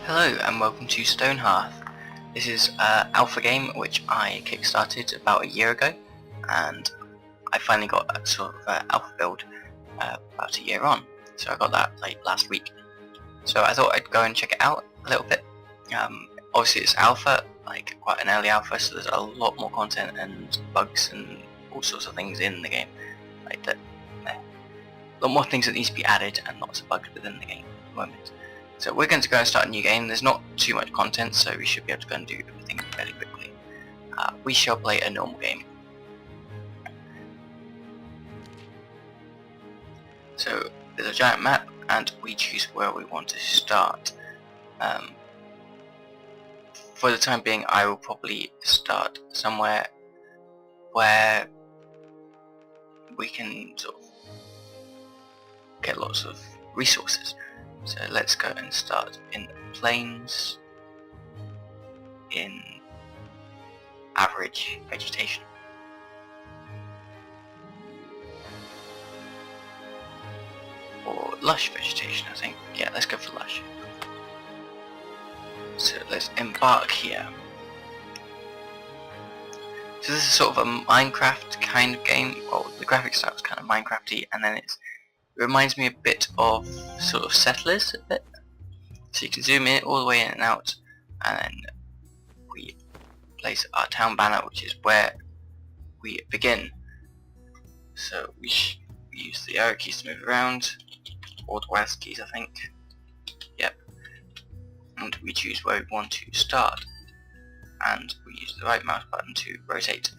Hello and welcome to Stonehearth. This is an alpha game which I kickstarted about a year ago, and I finally got a sort of alpha build about a year on. So I got that like last week. So I thought I'd go and check it out a little bit. Obviously it's alpha, like quite an early alpha, so there's a lot more content and bugs and all sorts of things in the game. Like that, a lot more things that need to be added and lots of bugs within the game at the moment. So we're going to go and start a new game. There's not too much content, so we should be able to go and do everything fairly quickly. We shall play a normal game. So there's a giant map, and we choose where we want to start. For the time being, I will probably start somewhere where we can sort of get lots of resources. So let's go and start in plains, in average vegetation. Or lush vegetation, I think. Yeah, let's go for lush. So let's embark here. So this is sort of a Minecraft kind of game. Well, the graphic style is kind of Minecrafty, and then it reminds me a bit of sort of Settlers a bit. So you can zoom in all the way in and out, and then we place our town banner, which is where we begin. So we use the arrow keys to move around, or the WASD keys I think. Yep. And we choose where we want to start, and we use the right mouse button to rotate.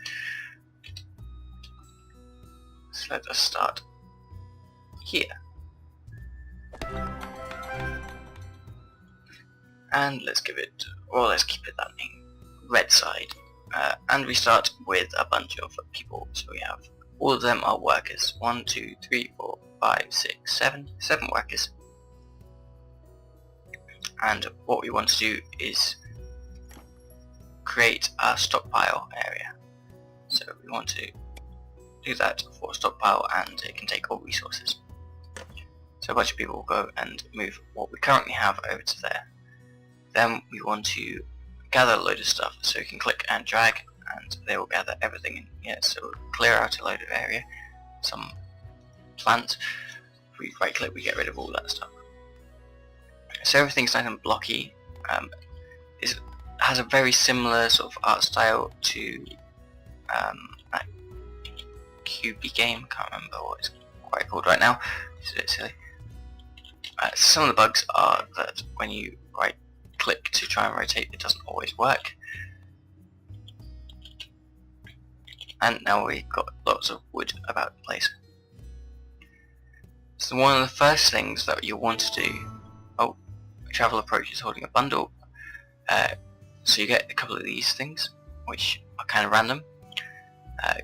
So let us start here. And let's give it, or let's keep it that name, red side. And we start with a bunch of people. So we have, all of them are workers. 1, 2, 3, 4, 5, 6, 7 workers. And what we want to do is create a stockpile area. So we want to do that for a stockpile, and it can take all resources. So a bunch of people will go and move what we currently have over to there. Then we want to gather a load of stuff, so you can click and drag and they will gather everything in here. So we'll clear out a load of area, some plants. If we right click, we get rid of all that stuff. So everything's nice and blocky. Has a very similar sort of art style to that QB game. Can't remember what it's quite called right now. It's a bit silly. Some of the bugs are that when you right click to try and rotate, it doesn't always work. And now we've got lots of wood about the place. So one of the first things that you want to do, a travel approach is holding a bundle. So you get a couple of these things, which are kind of random.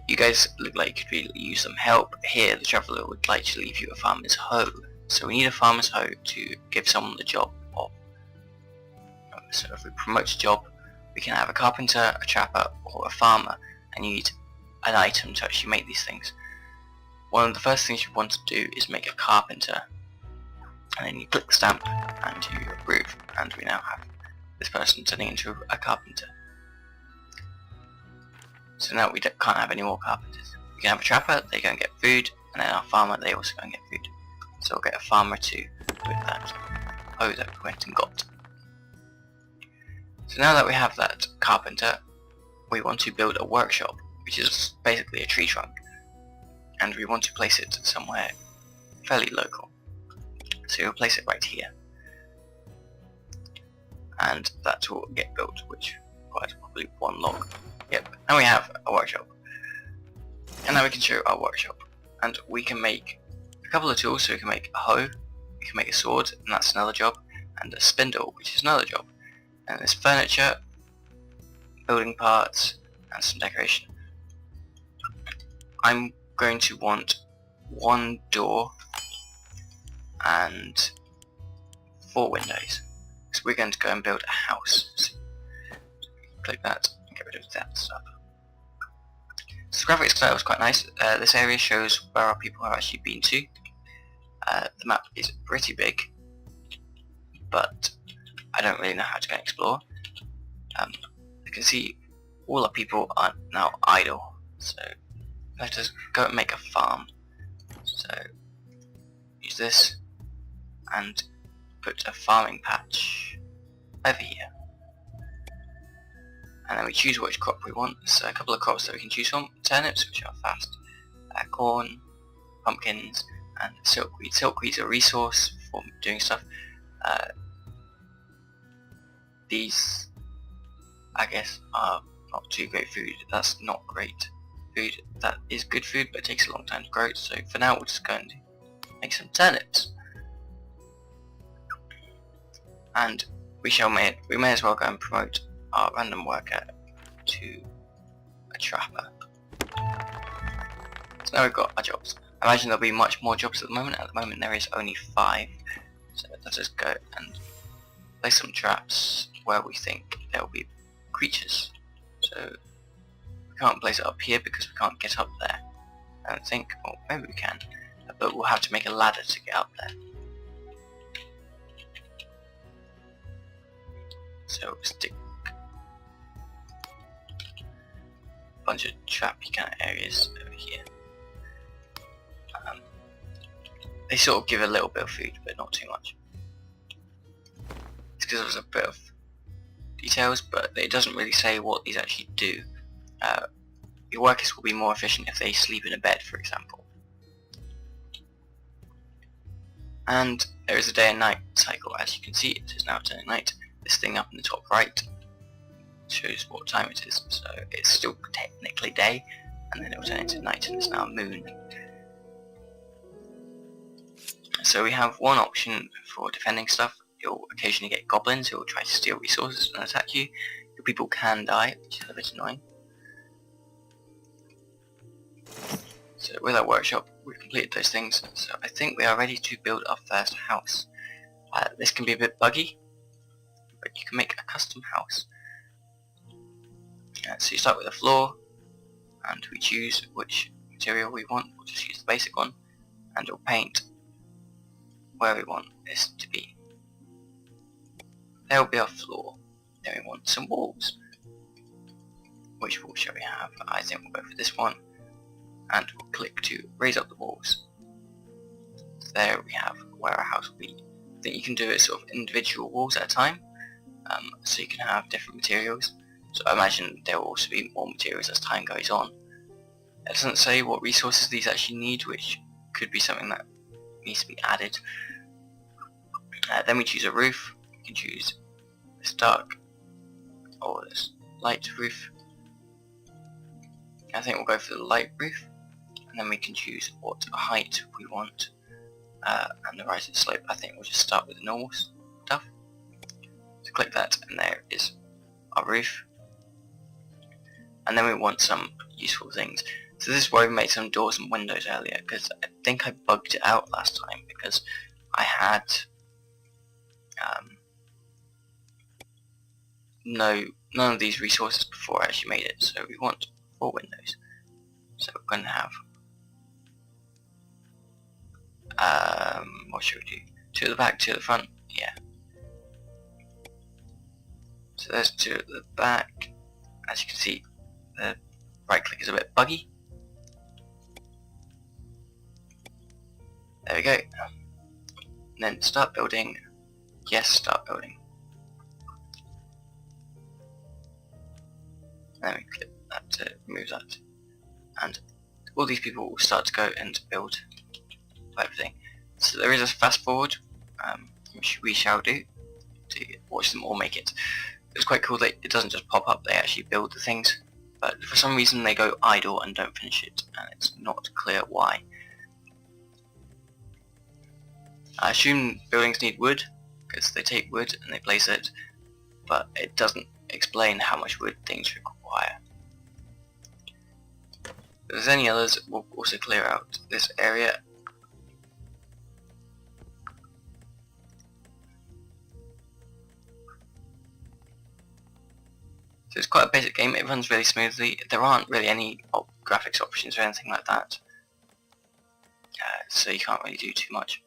You guys look like you could really use some help. Here the traveller would like to leave you a farmer's hoe. So we need a farmer's hoe to give someone the job of. So if we promote a job, we can have a carpenter, a trapper, or a farmer, and you need an item to actually make these things. One of the first things you want to do is make a carpenter, and then you click the stamp and you approve, and we now have this person turning into a carpenter. So now we can't have any more carpenters. We can have a trapper, they go and get food, and then our farmer, they also go and get food. So we'll get a farmer too with that hoe that we went and got. So now that we have that carpenter, we want to build a workshop, which is basically a tree trunk, and we want to place it somewhere fairly local. So we'll place it right here, and that will get built, which requires probably one log. Yep, and we have a workshop. And now we can show our workshop, and we can make a couple of tools. So we can make a hoe, we can make a sword, and that's another job, and a spindle, which is another job. And there's furniture, building parts, and some decoration. I'm going to want one door and 4 windows. So we're going to go and build a house. So click that and get rid of that stuff. So the graphics style is quite nice. This area shows where our people have actually been to. The map is pretty big, but I don't really know how to go and explore. You can see all our people are now idle, so let us go and make a farm. So use this and put a farming patch over here, and then we choose which crop we want. So a couple of crops that we can choose from: turnips, which are fast, corn, pumpkins, and silkweed. Silkweed's a resource for doing stuff. These, I guess, are not too great food. That's not great food. That is good food, but it takes a long time to grow it. So for now, we're just going to make some turnips, and we may as well go and promote our random worker to a trapper. So now we've got our jobs. I imagine there'll be much more jobs at the moment. At the moment there is only 5. So let's just go and place some traps where we think there will be creatures. So we can't place it up here because we can't get up there. I don't think, or maybe we can, but we'll have to make a ladder to get up there. So we'll stick a bunch of trappy kind of areas over here. They sort of give a little bit of food, but not too much. It's because there's a bit of details, but it doesn't really say what these actually do. Your workers will be more efficient if they sleep in a bed, for example. And there is a day and night cycle. As you can see, it is now turning night. This thing up in the top right shows what time it is, so it's still technically day, and then it will turn into night, and it's now moon. So we have one option for defending stuff. You'll occasionally get goblins who will try to steal resources and attack you. Your people can die, which is a bit annoying. So with our workshop, we've completed those things, so I think we are ready to build our first house. This can be a bit buggy, but you can make a custom house. So you start with a floor, and we choose which material we want. We'll just use the basic one, and we'll paint where we want this to be. There will be our floor. Then we want some walls. Which wall shall we have? I think we'll go for this one, and we'll click to raise up the walls. There we have where our house will be. I think you can do it sort of individual walls at a time, so you can have different materials. So I imagine there will also be more materials as time goes on. It doesn't say what resources these actually need, which could be something that needs to be added. Then we choose a roof. We can choose this dark or this light roof. I think we'll go for the light roof, and then we can choose what height we want, and the rising slope. I think we'll just start with the normal stuff. So click that, and there is our roof. And then we want some useful things. So this is why we made some doors and windows earlier, because I think I bugged it out last time because I had none of these resources before I actually made it. So we want 4 windows. So we're going to have what should we do? 2 at the back, 2 at the front. Yeah. So there's 2 at the back. As you can see, the right click is a bit buggy. There we go. And then start building. Yes, start building. And then we click that to remove that. And all these people will start to go and build everything. So there is a fast forward, which we shall do to watch them all make it. It's quite cool that it doesn't just pop up, they actually build the things. But for some reason they go idle and don't finish it, and it's not clear why. I assume buildings need wood, because they take wood and they place it, but it doesn't explain how much wood things require. If there's any others, we'll also clear out this area. So it's quite a basic game, it runs really smoothly. There aren't really any graphics options or anything like that, so you can't really do too much.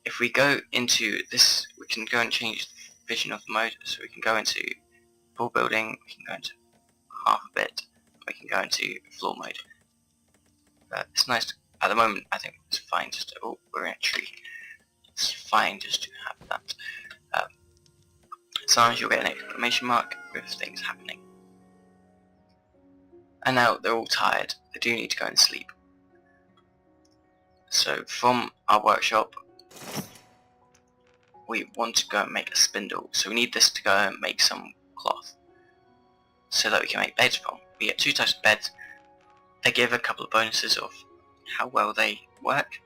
If if we go into this, we can go and change the vision of the mode. So we can go into full building, we can go into half a bit, we can go into floor mode. It's nice at the moment. I think it's fine just to, oh, we're in a tree. It's fine just to have that. Sometimes you'll get an exclamation mark with things happening. And now they're all tired. They do need to go and sleep. So from our workshop, we want to go and make a spindle. So we need this to go and make some cloth, so that we can make beds from. We get 2 types of beds. They give a couple of bonuses of how well they work,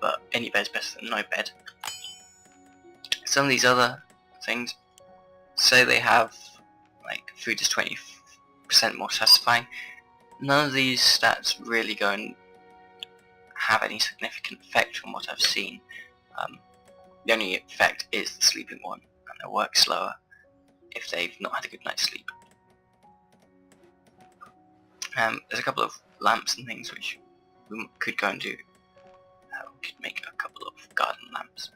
but any bed's better than no bed. Some of these other things, say they have like food is 20% more satisfying. None of these stats really go and have any significant effect from what I've seen. The only effect is the sleeping one, and they'll work slower if they've not had a good night's sleep. There's a couple of lamps and things which we could go and do. We could make a couple of garden lamps.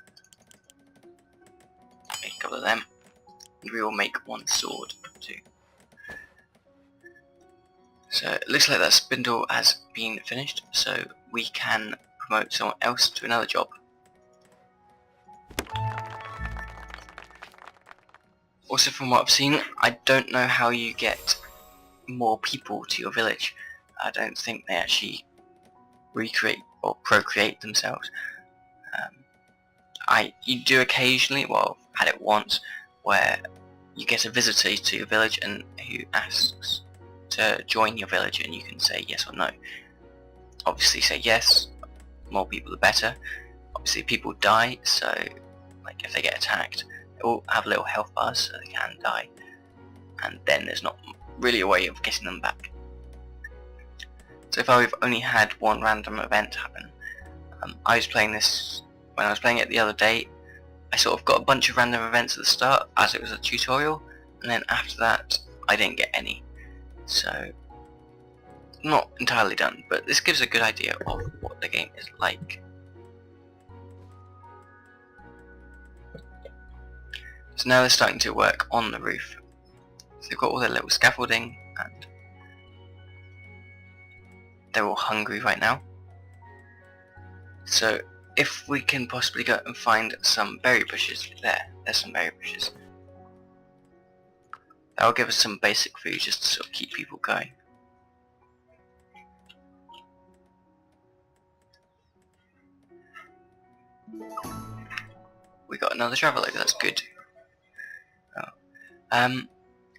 Make a couple of them. And we will make 1 sword too. So it looks like that spindle has been finished, so we can promote someone else to another job. Also, from what I've seen, I don't know how you get more people to your village. I don't think they actually recreate or procreate themselves. You do occasionally, well, I've had it once, where you get a visitor to your village and who asks to join your village, and you can say yes or no. Obviously say yes, more people the better. Obviously people die, so like if they get attacked, they all have little health bars so they can die, and then there's not really a way of getting them back. So far we've only had 1 random event happen. I was playing this, when I was playing it the other day, I sort of got a bunch of random events at the start as it was a tutorial, and then after that I didn't get any. So, not entirely done, but this gives a good idea of what the game is like. So now they're starting to work on the roof. So they've got all their little scaffolding, and they're all hungry right now. So if we can possibly go and find some berry bushes, there's some berry bushes. That will give us some basic food just to sort of keep people going. We got another traveller, that's good.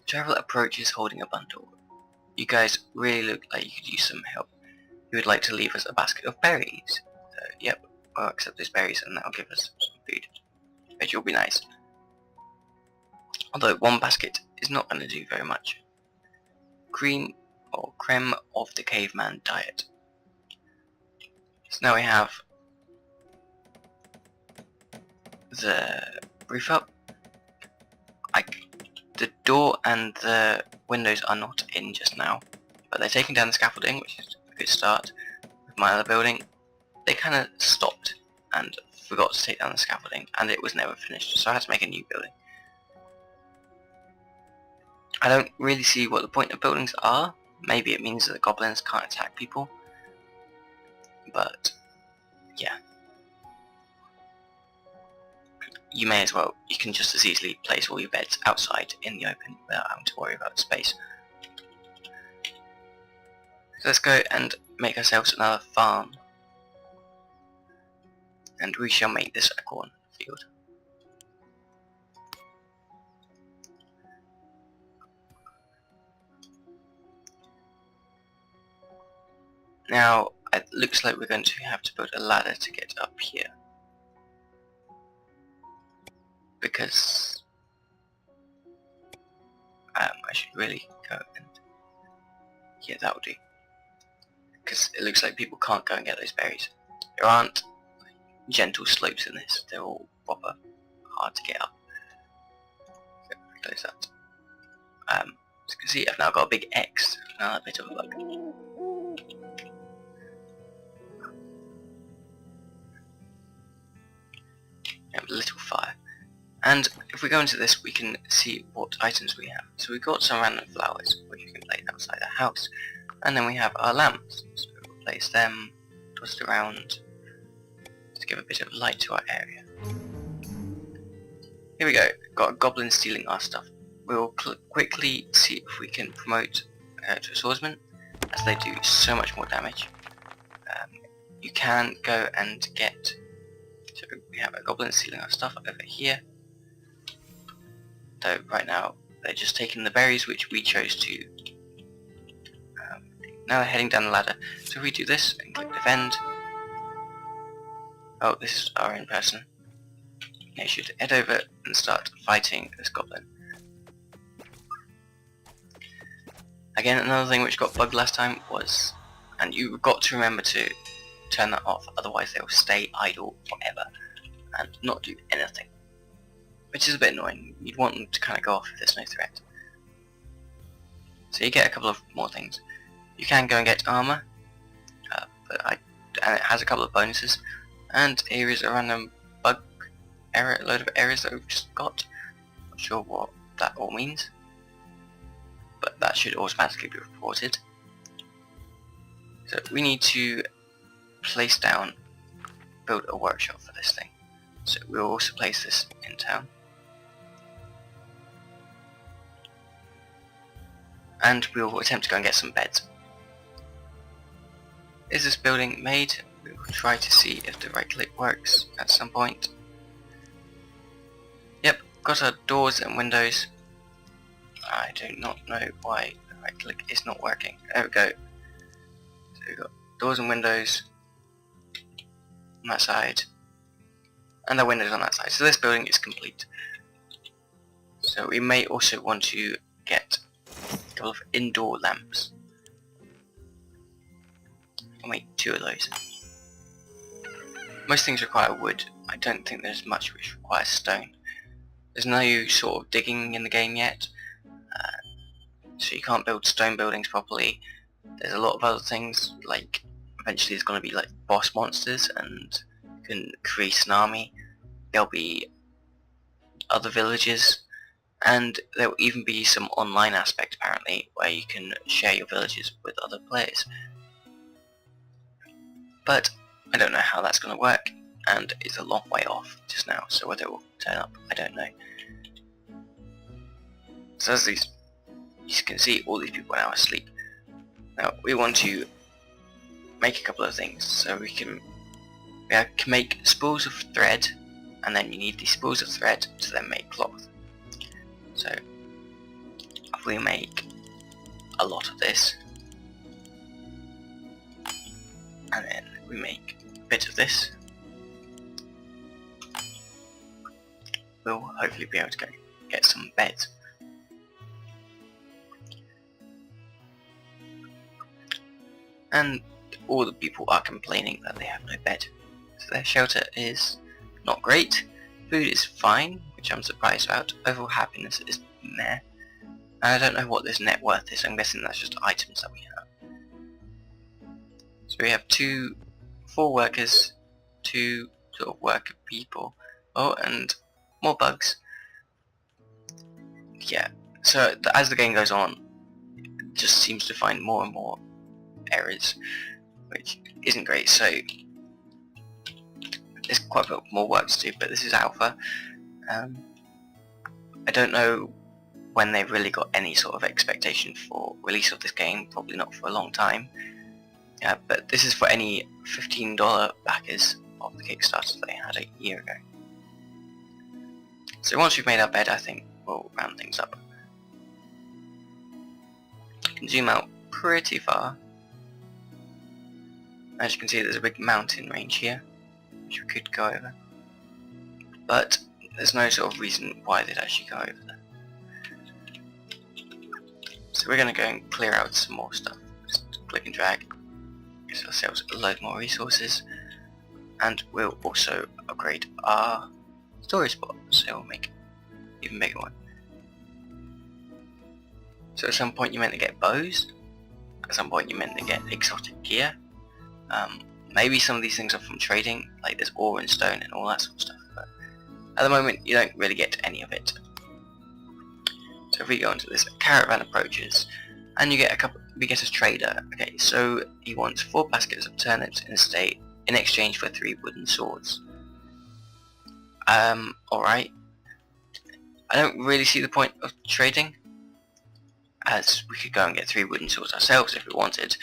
Traveller approaches holding a bundle. You guys really look like you could use some help. You would like to leave us a basket of berries. Yep, we'll accept those berries and that'll give us some food, which will be nice. Although 1 basket is not going to do very much. Cream or creme of the caveman diet. So now we have the roof up. The door and the windows are not in just now, but they're taking down the scaffolding, which is a good start. With my other building, they kind of stopped and forgot to take down the scaffolding, and it was never finished, so I had to make a new building. I don't really see what the point of buildings are. Maybe it means that the goblins can't attack people, but yeah. You may as well, you can just as easily place all your beds outside in the open without having to worry about space. So let's go and make ourselves another farm. And we shall make this a cornfield. Now, it looks like we're going to have to build a ladder to get up here. Because I should really go and, yeah, that will do. Because it looks like people can't go and get those berries. There aren't gentle slopes in this, they're all proper hard to get up. So close that. As you can see, I've now got a big X, another bit of a bug. And if we go into this, we can see what items we have. So we've got some random flowers, which we can place outside the house. And then we have our lamps. So we'll place them, toss it around, to give a bit of light to our area. Here we go, got a goblin stealing our stuff. We'll quickly see if we can promote to a swordsman, as they do so much more damage. You can go and get, so we have a goblin stealing our stuff over here. So right now they're just taking the berries which we chose to. Now they're heading down the ladder. So if we do this and click defend. Oh, this is our own person. They should head over and start fighting this goblin. Again, another thing which got bugged last time was, and you've got to remember to turn that off, otherwise they'll stay idle forever and not do anything. Which is a bit annoying. You'd want them to kind of go off if there's no threat. So you get a couple of more things. You can go and get armor, and it has a couple of bonuses. And here is a random bug error, a load of errors that we've just got. Not sure what that all means, but that should automatically be reported. So we need to place down, build a workshop for this thing. So we'll also place this in town. And we'll attempt to go and get some beds. Is this building made? We will try to see if the right click works at some point. Yep, got our doors and windows. I do not know why the right click is not working. There we go. So we've got doors and windows on that side, and the windows on that side. So this building is complete. So we may also want to get a couple of indoor lamps. I'll make 2 of those. Most things require wood. I don't think there's much which requires stone. There's no sort of digging in the game yet, so you can't build stone buildings properly. There's a lot of other things, like eventually there's going to be like boss monsters, and you can create an army. There'll be other villages, and there will even be some online aspect apparently, where you can share your villages with other players. But I don't know how that's going to work, and it's a long way off just now, so whether it will turn up, I don't know. So as you can see, all these people are now asleep. Now we want to make a couple of things. So we can make spools of thread, and then you need these spools of thread to then make cloth. So if we make a lot of this, and then we make a bit of this, we'll hopefully be able to go get some beds. And all the people are complaining that they have no bed. So their shelter is not great, food is fine, which I'm surprised about, overall happiness is meh. And I don't know what this net worth is, I'm guessing that's just items that we have. So we have 4 workers, 2 sort of worker people, oh, and more bugs. Yeah, so as the game goes on, it just seems to find more and more errors, which isn't great, so there's quite a bit more work to do, but this is alpha. I don't know when they've really got any sort of expectation for release of this game, probably not for a long time, but this is for any $15 backers of the Kickstarter they had a year ago. So once we've made our bed, I think we'll round things up. You can zoom out pretty far. As you can see, there's a big mountain range here, which we could go over, but there's no sort of reason why they'd actually go over there. So we're going to go and clear out some more stuff. Just click and drag, get ourselves a load more resources, and we'll also upgrade our storage spot, so we'll make an even bigger one. So at some point you're meant to get bows, at some point you're meant to get exotic gear. Maybe some of these things are from trading, like there's ore and stone and all that sort of stuff, but At the moment you don't really get any of it. So if we go into this, caravan approaches, and you get we get a trader. Okay, so he wants 4 baskets of turnips in a state in exchange for 3 wooden swords. Alright. I don't really see the point of trading, as we could go and get 3 wooden swords ourselves if we wanted.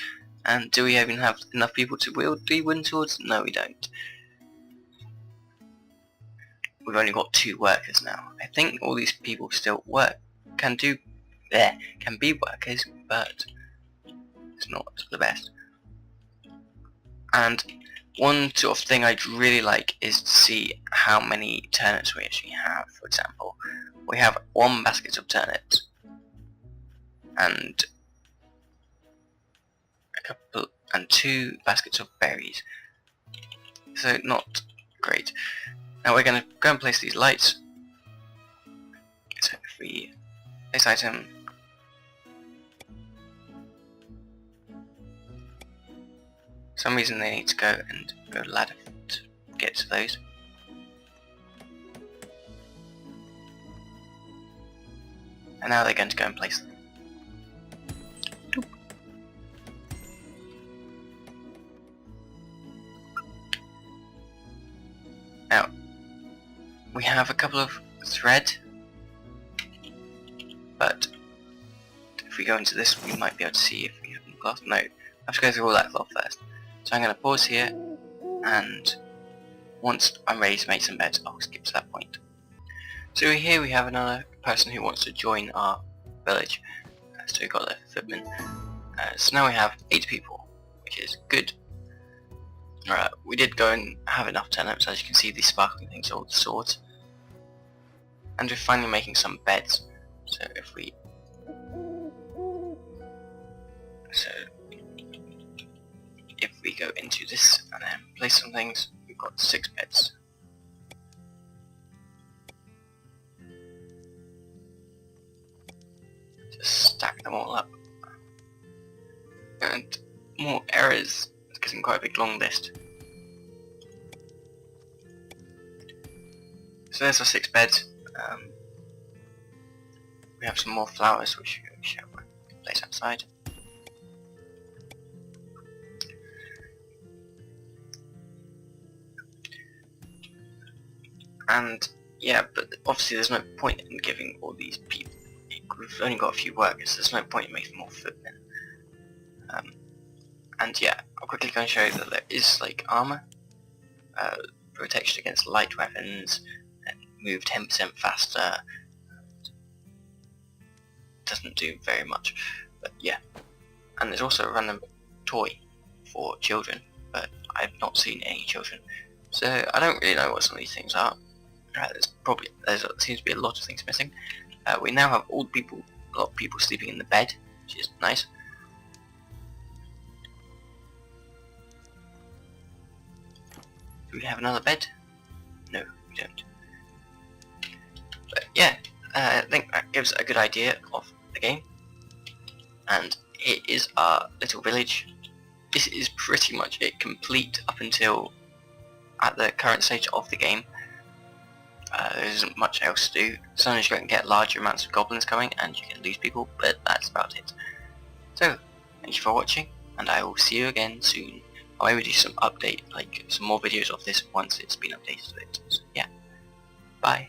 And do we even have enough people to wield 3 wooden swords? No, we don't. We've only got 2 workers now. I think all these people still can be workers, but it's not the best. And one sort of thing I'd really like is to see how many turnips we actually have. For example, we have 1 basket of turnips and 2 baskets of berries. So not great. Now we're going to go and place these lights. So if we place item, for some reason they need to go ladder to get to those. And now they're going to go and place them. Now, we have a couple of thread, but if we go into this we might be able to see if we have any cloth. No, I have to go through all that cloth first. So I'm going to pause here, and once I'm ready to make some beds I'll skip to that point. So here we have another person who wants to join our village. So we've got the footman. So now we have 8 people, which is good. We did go and have enough turnips. As you can see, these sparkling things are all the swords. And we're finally making some beds. So if we go into this and then place some things, we've got 6 beds. Just stack them all up. And more errors. It's getting quite a big long list. So there's our 6 beds. We have some more flowers which we shall place outside. And yeah, but obviously there's no point in giving all these people. We've only got a few workers. There's no point in making more footmen. And yeah, I'll quickly go and show you that there is like armor, protection against light weapons, and move 10% faster. Doesn't do very much, but yeah. And there's also a random toy for children, but I've not seen any children, so I don't really know what some of these things are. There seems to be a lot of things missing. We now have a lot of people sleeping in the bed, which is nice. Do we have another bed? No, we don't. But yeah, I think that gives a good idea of the game. And it is our little village. This is pretty much it complete up until at the current stage of the game. There isn't much else to do. Sometimes you can get larger amounts of goblins coming and you can lose people, but that's about it. So, thank you for watching, and I will see you again soon. I'll maybe do some update, like some more videos of this once it's been updated a bit. So yeah, bye.